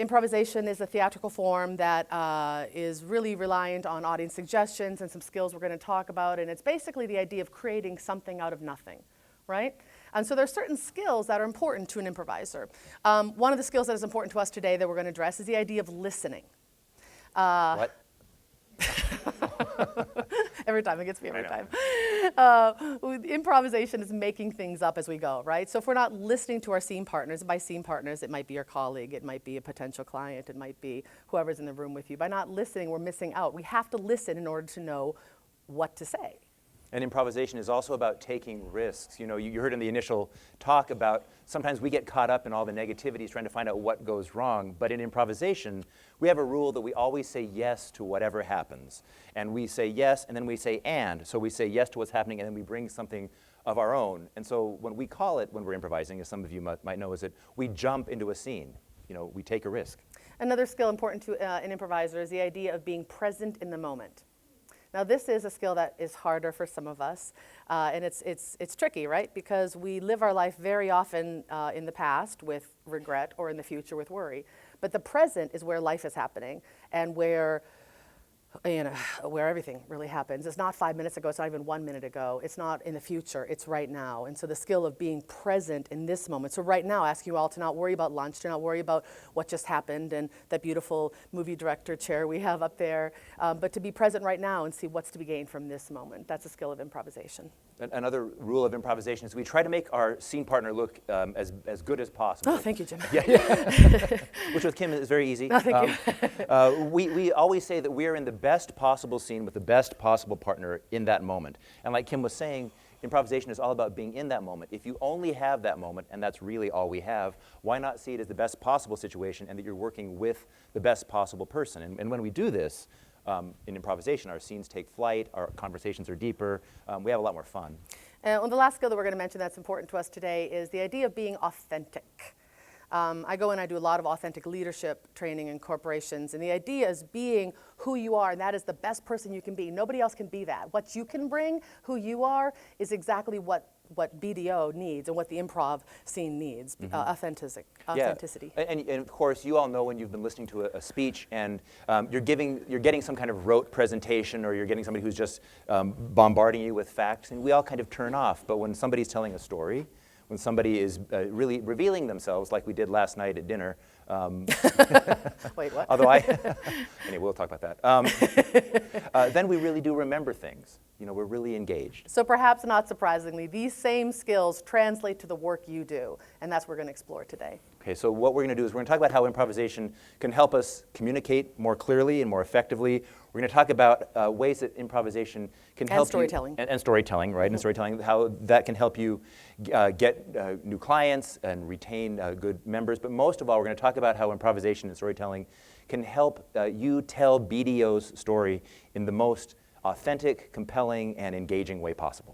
Improvisation is a theatrical form that is really reliant on audience suggestions and some skills we're going to talk about, and it's basically the idea of creating something out of nothing, right? And so there are certain skills that are important to an improviser. One of the skills that is important to us today that we're going to address is the idea of listening. What? Every time, it gets me every time. Improvisation is making things up as we go, right? So if we're not listening to our scene partners, and by scene partners, it might be your colleague, it might be a potential client, it might be whoever's in the room with you. By not listening, we're missing out. We have to listen in order to know what to say. And improvisation is also about taking risks. You know, you heard in the initial talk about sometimes we get caught up in all the negativities trying to find out what goes wrong. But in improvisation, we have a rule that we always say yes to whatever happens. And we say yes, and then we say and. So we say yes to what's happening, and then we bring something of our own. And so when we call it, when we're improvising, as some of you might know, is that we jump into a scene. You know, we take a risk. Another skill important to an improviser is the idea of being present in the moment. Now, this is a skill that is harder for some of us, and it's tricky, right? Because we live our life very often in the past with regret or in the future with worry. But the present is where life is happening and where everything really happens. It's not 5 minutes ago, it's not even 1 minute ago. It's not in the future, it's right now. And so the skill of being present in this moment. So right now, I ask you all to not worry about lunch, to not worry about what just happened and that beautiful movie director chair we have up there, but to be present right now and see what's to be gained from this moment. That's a skill of improvisation. Another rule of improvisation is we try to make our scene partner look as good as possible. Oh, thank you, Jim. Yeah. Which with Kim is very easy. Oh, thank you. We always say that we're in the best possible scene with the best possible partner in that moment. And like Kim was saying, improvisation is all about being in that moment. If you only have that moment, and that's really all we have, why not see it as the best possible situation and that you're working with the best possible person? And when we do this, in improvisation, our scenes take flight, our conversations are deeper, we have a lot more fun. And the last skill that we're going to mention that's important to us today is the idea of being authentic. I go and I do a lot of authentic leadership training in corporations, and the idea is being who you are, and that is the best person you can be. Nobody else can be that. What you can bring, who you are, is exactly what BDO needs and what the improv scene needs, authenticity. Yeah. And of course, you all know when you've been listening to a speech and you're getting some kind of rote presentation, or you're getting somebody who's just bombarding you with facts, and we all kind of turn off. But when somebody's telling a story, when somebody is really revealing themselves, like we did last night at dinner. Wait, what? Although anyway, we'll talk about that. Then we really do remember things. You know, we're really engaged. So perhaps not surprisingly, these same skills translate to the work you do, and that's what we're going to explore today. Okay, so what we're going to do is we're going to talk about how improvisation can help us communicate more clearly and more effectively. We're going to talk about ways that improvisation can help storytelling. And storytelling, right? And storytelling, how that can help you get new clients and retain good members. But most of all, we're going to talk about how improvisation and storytelling can help you tell BDO's story in the most authentic, compelling, and engaging way possible.